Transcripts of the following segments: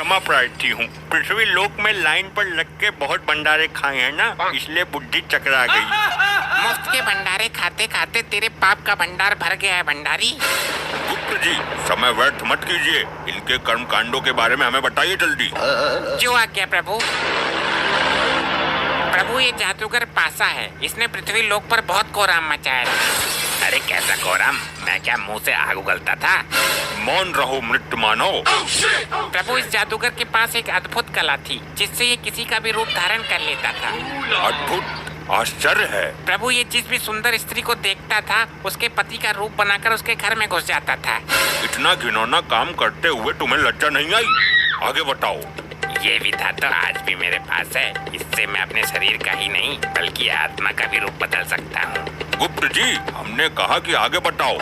क्षमा प्रार्थी हूँ। पृथ्वी लोक में लाइन पर लग के बहुत भंडारे खाए हैं ना, इसलिए बुद्धि चकरा गई। मुफ्त के भंडारे खाते खाते तेरे पाप का भंडार भर गया है भंडारी। गुप्त जी, समय व्यर्थ मत कीजिए। इनके कर्म कांडों के बारे में हमें बताइए जल्दी। जो आज्ञा प्रभु। प्रभु, ये जादूगर पासा है, इसने पृथ्वी लोक पर बहुत कोहराम मचाया था। अरे कैसा कोहराम? मैं क्या मुंह से आग उगलता था? मौन रहो मृत मानव। प्रभु, इस जादूगर के पास एक अद्भुत कला थी जिससे ये किसी का भी रूप धारण कर लेता था। अद्भुत? आश्चर्य है। प्रभु, ये जिस भी सुंदर स्त्री को देखता था उसके पति का रूप बनाकर उसके घर में घुस जाता था। इतना घिनौना काम करते हुए तुम्हें लज्जा नहीं आई? आगे बताओ। ये विधा तो आज भी मेरे पास है। इससे मैं अपने शरीर का ही नहीं बल्कि आत्मा का भी रूप बदल सकता हूँ। गुप्त जी, हमने कहा कि आगे बताओ।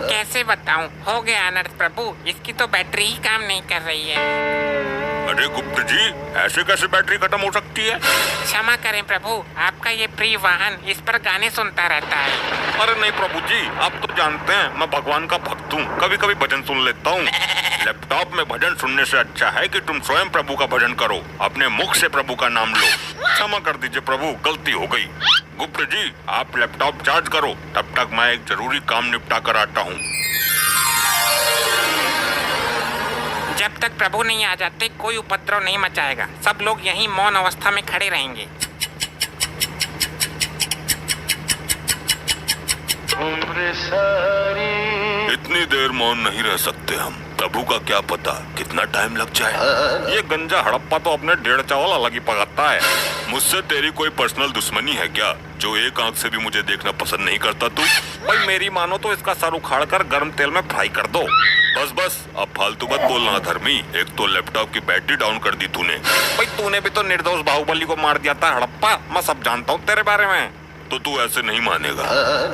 कैसे बताऊं? हो गया अनर्थ प्रभु, इसकी तो बैटरी ही काम नहीं कर रही है। अरे गुप्त जी, ऐसे कैसे बैटरी खत्म हो सकती है? क्षमा करें प्रभु, आपका ये प्रिय वाहन इस पर गाने सुनता रहता है। अरे नहीं प्रभु जी, आप तो जानते हैं मैं भगवान का भक्त हूँ, कभी कभी भजन सुन लेता हूँ। लैपटॉप में भजन सुनने से अच्छा है कि तुम स्वयं प्रभु का भजन करो, अपने मुख से प्रभु का नाम लो। क्षमा कर दीजिए प्रभु, गलती हो गई। गुप्त जी, आप लैपटॉप चार्ज करो, तब तक मैं एक जरूरी काम निपटा कर आता हूँ। जब तक प्रभु नहीं आ जाते कोई उपद्रव नहीं मचाएगा। सब लोग यहीं मौन अवस्था में खड़े रहेंगे। इतनी देर मौन नहीं रह सकते हम। प्रभु का क्या पता कितना टाइम लग जाए। ये गंजा हड़प्पा तो अपने डेढ़ चावल अलग ही पकाता है। मुझसे तेरी कोई पर्सनल दुश्मनी है क्या, जो एक आंख से भी मुझे देखना पसंद नहीं करता तू? भाई मेरी मानो तो इसका सर उखाड़ कर गर्म तेल में फ्राई कर दो। बस बस, अब फालतू मत बोलना धर्मी। एक तो लैपटॉप की बैटरी डाउन कर दी तूने। भाई तूने भी तो निर्दोष बाहुबली को मार दिया था हड़प्पा। मैं सब जानता हूँ तेरे बारे में, तो तू ऐसे नहीं मानेगा।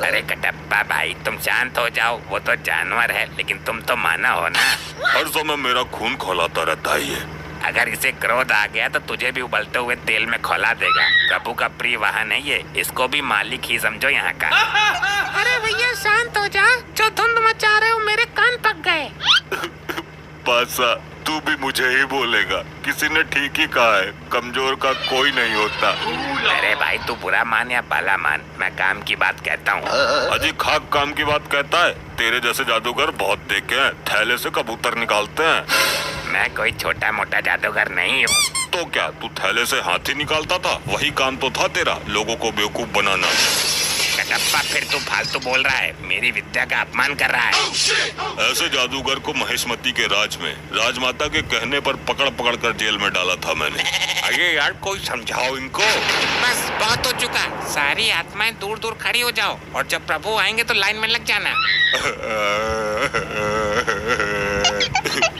अरे कटप्पा भाई, तुम शांत हो जाओ। वो तो जानवर है लेकिन तुम तो माना हो ना। हर समय मेरा खून खौलाता रहता है ये। अगर इसे क्रोध आ गया तो तुझे भी उबलते हुए तेल में खौला देगा। प्रभु का प्रिय वाहन है ये, इसको भी मालिक ही समझो यहाँ का। अरे भैया शांत हो जा, जो धुंध मचा रहे हो मेरे कान पक गए। पासा, तू भी मुझे ही बोलेगा? किसी ने ठीक ही कहा है, कमजोर का कोई नहीं होता। अरे भाई, तू बुरा मान या भला मान, मैं काम की बात कहता हूँ। अजी खाक काम की बात कहता है? तेरे जैसे जादूगर बहुत देखे हैं, थैले से कबूतर निकालते हैं। मैं कोई छोटा मोटा जादूगर नहीं हूँ। तो क्या तू थैले से हाथी निकालता था? वही काम तो था तेरा, लोगों को बेवकूफ बनाना। कटप्पा, फिर तू फालतू बोल रहा है, मेरी विद्या का अपमान कर रहा है। ऐसे जादूगर को महेशमती के राज में राजमाता के कहने पर पकड़ पकड़ कर जेल में डाला था मैंने। अरे यार कोई समझाओ इनको। बस बहुत हो चुका, सारी आत्माएं दूर दूर खड़ी हो जाओ और जब प्रभु आएंगे तो लाइन में लग जाना।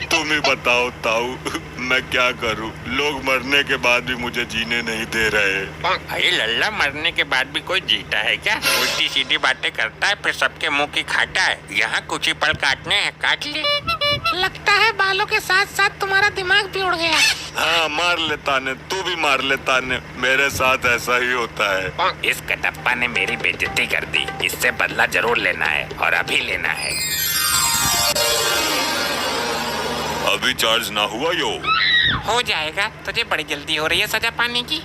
तुम ही बताओ ताऊ, मैं क्या करूं? लोग मरने के बाद भी मुझे जीने नहीं दे रहे। अरे लल्ला, मरने के बाद भी कोई जीता है क्या? उल्टी सीधी बातें करता है फिर सबके मुंह की खाता है। यहाँ कुछ ही पल काटने हैं, काट ले। लगता है बालों के साथ साथ तुम्हारा दिमाग भी उड़ गया। हाँ मार लेता ने, तू भी मार लेता ने, मेरे साथ ऐसा ही होता है। इस कटप्पा ने मेरी बेइज्जती कर दी, इससे बदला जरूर लेना है और अभी लेना है। अभी चार्ज ना हुआ यो? हो जाएगा, तुझे बड़ी जल्दी हो रही है सजा पाने की।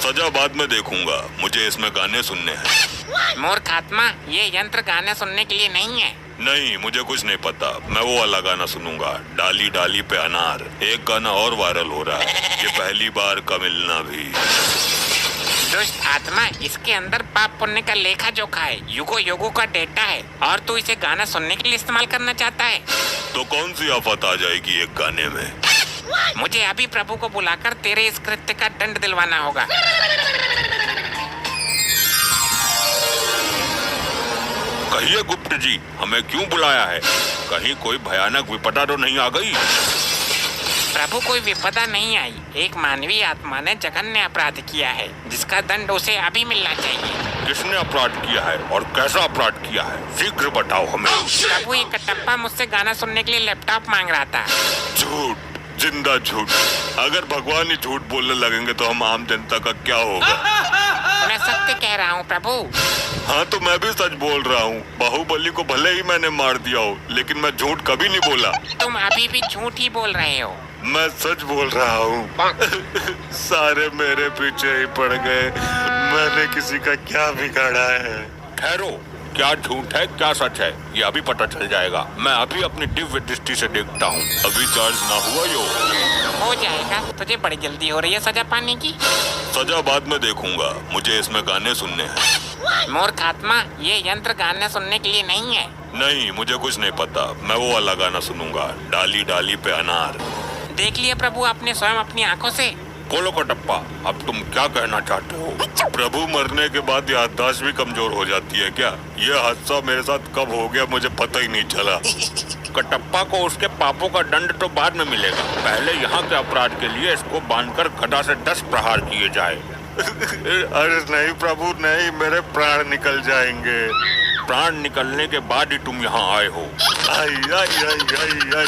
सजा बाद में देखूंगा, मुझे इसमें गाने सुनने हैं। मूर्ख आत्मा, ये यंत्र गाने सुनने के लिए नहीं है। नहीं, मुझे कुछ नहीं पता। मैं वो वाला गाना सुनूंगा, डाली डाली पे अनार। एक गाना और वायरल हो रहा है, ये पहली बार का मिलना भी। दुष्ट आत्मा, इसके अंदर पाप पुण्य का लेखा जोखा है, युगों युगों का डेटा है और तू इसे गाना सुनने के लिए इस्तेमाल करना चाहता है। तो कौन सी आफत आ जाएगी एक गाने में? मुझे अभी प्रभु को बुलाकर तेरे इस कृत्य का दंड दिलवाना होगा। कहिए गुप्त जी, हमें क्यों बुलाया है? कहीं कोई भयानक विपदा तो नहीं आ गई? प्रभु, कोई विपदा नहीं आई। एक मानवीय आत्मा ने जघन्य अपराध किया है जिसका दंड उसे अभी मिलना चाहिए। किसने अपराध किया है और कैसा अपराध किया है? शीघ्र बताओ हमें। प्रभु, ये कटप्पा मुझसे गाना सुनने के लिए लैपटॉप मांग रहा था। झूठ, जिंदा झूठ। अगर भगवान ही झूठ बोलने लगेंगे तो हम आम जनता का क्या होगा? मैं सत्य कह रहा हूँ प्रभु। हाँ तो मैं भी सच बोल रहा हूँ। बाहुबली को भले ही मैंने मार दिया हो, लेकिन मैं झूठ कभी नहीं बोला। तुम अभी भी झूठ ही बोल रहे हो। मैं सच बोल रहा हूँ। सारे मेरे पीछे ही पड़ गए। मैंने किसी का क्या बिगाड़ा है? ठहरो, क्या झूठ है क्या सच है ये अभी पता चल जाएगा। मैं अभी अपनी दिव्य दृष्टि से देखता हूँ। अभी चार्ज ना हुआ यो। हो जाएगा, तुझे बड़ी जल्दी हो रही है सजा पाने की। सजा बाद में देखूंगा, मुझे इसमें गाने सुनने हैं। मूर्ख आत्मा, ये यंत्र गाने सुनने के लिए नहीं है। नहीं, मुझे कुछ नहीं पता। मैं वो वाला गाना सुनूंगा, डाली डाली पे अनार। देख लिया प्रभु आपने स्वयं अपनी आंखों से। कोलो कटप्पा, अब तुम क्या कहना चाहते हो? प्रभु मरने के बाद याददाश्त भी कमजोर हो जाती है क्या? ये हादसा मेरे साथ कब हो गया मुझे पता ही नहीं चला। कटप्पा को उसके पापों का दंड तो बाद में मिलेगा। पहले यहाँ के अपराध के लिए इसको बांधकर गदा से 10 प्रहार किए जाए। अरे नहीं प्रभु नहीं, मेरे प्राण निकल जाएंगे। प्राण निकलने के बाद ही तुम यहाँ आए हो। आई आई आई आई आई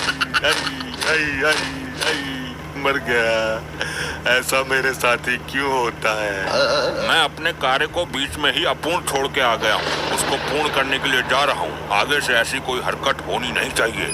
आई आई आई मर गया। ऐसा मेरे साथ ही क्यों होता है? मैं अपने कार्य को बीच में ही अपूर्ण छोड़ के आ गया हूँ। उसको पूर्ण करने के लिए जा रहा हूँ। आगे से ऐसी कोई हरकत होनी नहीं चाहिए।